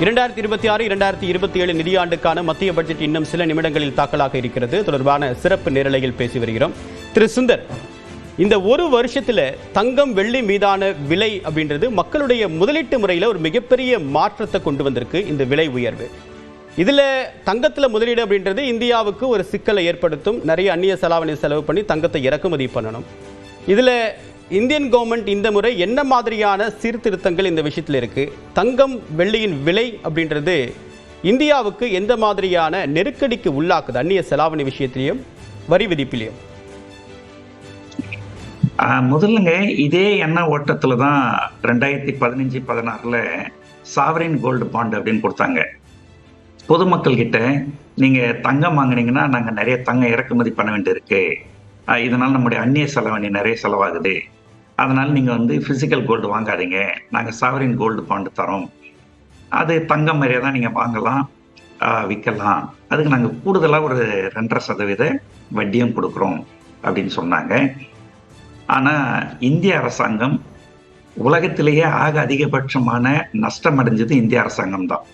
2026 2027 நிதியாண்டுக்கான மத்திய பட்ஜெட் இன்னும் சில நிமிடங்களில் தாக்கலாக இருக்கிறது. தொடர்பான சிறப்பு நேரலையில் பேசி வருகிறோம். திரு சுந்தர், இந்த ஒரு வருஷத்துல தங்கம் வெள்ளி மீதான விலை அப்படின்றது மக்களுடைய முதலீட்டு முறையில் ஒரு மிகப்பெரிய மாற்றத்தை கொண்டு வந்திருக்கு. இந்த விலை உயர்வு இதுல தங்கத்துல முதலீடு அப்படின்றது இந்தியாவுக்கு ஒரு சிக்கலை ஏற்படுத்தும். நிறைய அந்நிய செலாவணி செலவு பண்ணி தங்கத்தை இறக்குமதி பண்ணணும். இதுல இந்தியன் கவர்மெண்ட் இந்த முறை என்ன மாதிரியான சீர்திருத்தங்கள் இந்த விஷயத்தில் இருக்கு? தங்கம் வெள்ளியின் விலை அப்படின்றது இந்தியாவுக்கு எந்த மாதிரியான நெருக்கடிக்கு உள்ளாக்குது? அந்நிய செலாவணி விஷயத்திலையும் வரி விதிப்பிலையும். முதல்ல இதே எண்ண ஓட்டத்துல தான் 2015-16 சாவரின் கோல்டு பாண்ட் அப்படின்னு கொடுத்தாங்க. பொதுமக்கள் கிட்ட நீங்க தங்கம் வாங்கினீங்கன்னா நாங்க நிறைய தங்கம் இறக்குமதி பண்ண வேண்டியிருக்கு, இதனால நம்முடைய அந்நிய செலவணி நிறைய செலவாகுது, அதனால நீங்க பிசிக்கல் கோல்டு வாங்காதீங்க, நாங்க சாவரின் கோல்டு பாண்டு தரோம், அது தங்கம் மாதிரியே தான் நீங்க வாங்கலாம் விற்கலாம், அதுக்கு நாங்க கூடுதலா ஒரு 2.5% வட்டியும் கொடுக்குறோம் அப்படின்னு சொன்னாங்க. ஆனா இந்திய அரசாங்கம் உலகத்திலேயே அதிகபட்சமான நஷ்டம் அடைஞ்சது இந்திய அரசாங்கம் தான்.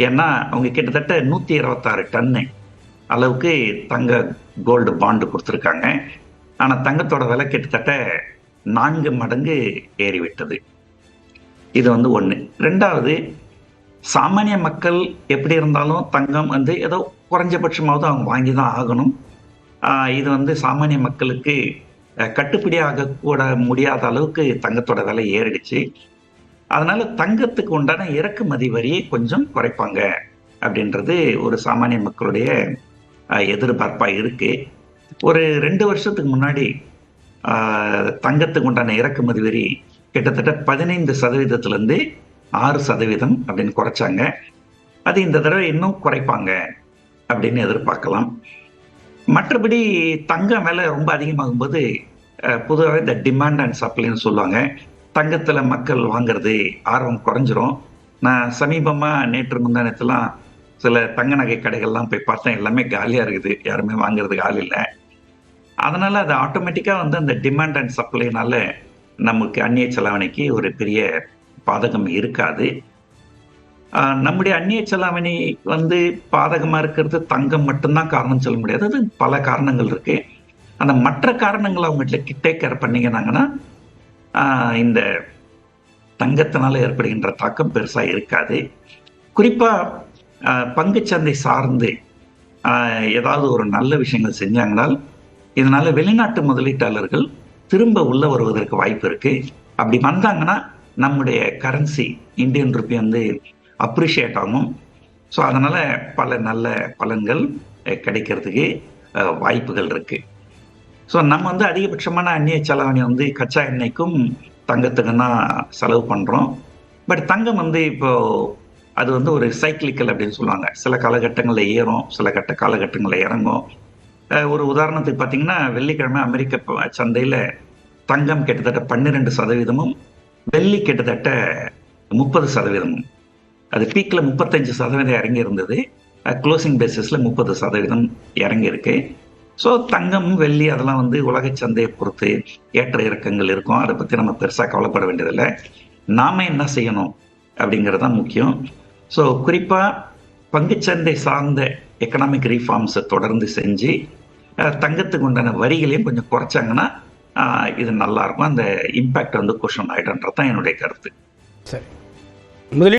ஏன்னா அவங்க கிட்டத்தட்ட 126 டன்னு அளவுக்கு தங்க கோல்டு பாண்டு கொடுத்துருக்காங்க. ஆனா தங்கத்தோட விலை கிட்டத்தட்ட 4 மடங்கு ஏறிவிட்டது. இது ஒண்ணு. ரெண்டாவது, சாமானிய மக்கள் எப்படி இருந்தாலும் தங்கம் ஏதோ குறைஞ்சபட்சமாவது அவங்க வாங்கி தான் ஆகணும். இது சாமானிய மக்களுக்கு கட்டுப்படியாக கூட முடியாத அளவுக்கு தங்கத்தோட விலை ஏறிடுச்சு. அதனால தங்கத்துக்கு உண்டான இறக்குமதி வரியை கொஞ்சம் குறைப்பாங்க அப்படின்றது ஒரு சாமானிய மக்களுடைய எதிர்பார்ப்பா இருக்கு. ஒரு 2 வருஷத்துக்கு முன்னாடி தங்கத்துக்கு உண்டான இறக்குமதி வரி கிட்டத்தட்ட 15% 6% அப்படின்னு குறைச்சாங்க. அது இந்த தடவை இன்னும் குறைப்பாங்க அப்படின்னு எதிர்பார்க்கலாம். மற்றபடி தங்கம் விலை ரொம்ப அதிகமாகும் போது பொதுவாக இந்த டிமாண்ட் அண்ட் சப்ளைன்னு சொல்லுவாங்க, தங்கத்துல மக்கள் வாங்குறது ஆர்வம் குறைஞ்சிரும். நான் சமீபமா நேற்று முந்தானத்துலாம் சில தங்க நகை கடைகள்லாம் போய் பார்த்தேன், எல்லாமே காலியா இருக்குது, யாருமே வாங்குறதுக்கு ஆள் இல்லை. அதனால அது ஆட்டோமேட்டிக்கா அந்த டிமாண்ட் அண்ட் சப்ளைனால நமக்கு அந்நிய செலாவணிக்கு ஒரு பெரிய பாதகம் இருக்காது. நம்முடைய அந்நிய செலாவணி பாதகமா இருக்கிறது தங்கம் மட்டும்தான் காரணம் சொல்ல முடியாது, அது பல காரணங்கள் இருக்கு. அந்த மற்ற காரணங்களை அவங்க டேக் கேர் பண்ணீங்கன்னாங்கன்னா இந்த தங்கத்தினால ஏற்படுகின்ற தாக்கம் பெருசா இருக்காது. குறிப்பா பங்குச்சந்தை சார்ந்து ஏதாவது ஒரு நல்ல விஷயங்கள் செஞ்சாங்கனால் இதனால வெளிநாட்டு முதலீட்டாளர்கள் திரும்ப உள்ள வருவதற்கு வாய்ப்பு இருக்கு. அப்படி வந்தாங்கன்னா நம்முடைய கரன்சி இந்தியன் ருப்பி அப்ரிஷியேட் ஆகும். ஸோ அதனால பல நல்ல பலன்கள் கிடைக்கிறதுக்கு வாய்ப்புகள் இருக்கு. ஸோ நம்ம அதிகபட்சமான அந்நிய செலாவணி கச்சா எண்ணெய்க்கும் தங்கத்துக்கும் தான் செலவு பண்றோம். பட் தங்கம் இப்போ அது ஒரு சைக்கிளிக்கல் அப்படின்னு சொல்லுவாங்க. சில காலகட்டங்களில் ஏறும், சில காலகட்டங்களில் இறங்கும். ஒரு உதாரணத்துக்கு பார்த்தீங்கன்னா, வெள்ளிக்கிழமை அமெரிக்க சந்தையில தங்கம் கிட்டத்தட்ட 12%, வெள்ளி கிட்டத்தட்ட 30%. அது பீக்ல 35% இறங்கி இருந்தது, க்ளோசிங் பேசிஸ்ல 30% இறங்கி இருக்கு. ஸோ தங்கம் வெள்ளி அதெல்லாம் உலக சந்தையை பொறுத்து ஏற்ற இறக்கங்கள் இருக்கும். அதை பத்தி நம்ம பெருசா கவலைப்பட வேண்டியதில்லை. நாம என்ன செய்யணும் அப்படிங்கிறது தான் முக்கியம். ஸோ குறிப்பா பங்குச்சந்தை சார்ந்த எக்கனாமிக் ரீஃபார்ம்ஸை தொடர்ந்து செஞ்சு தங்கத்துக்கு உண்டான வரிகளையும் கொஞ்சம் குறைச்சாங்கன்னா இது நல்லா இருக்கும். அந்த இம்பாக்ட் குஷன் ஆயிடும்ன்றது தான் என்னுடைய கருத்து. சரி, முதலில்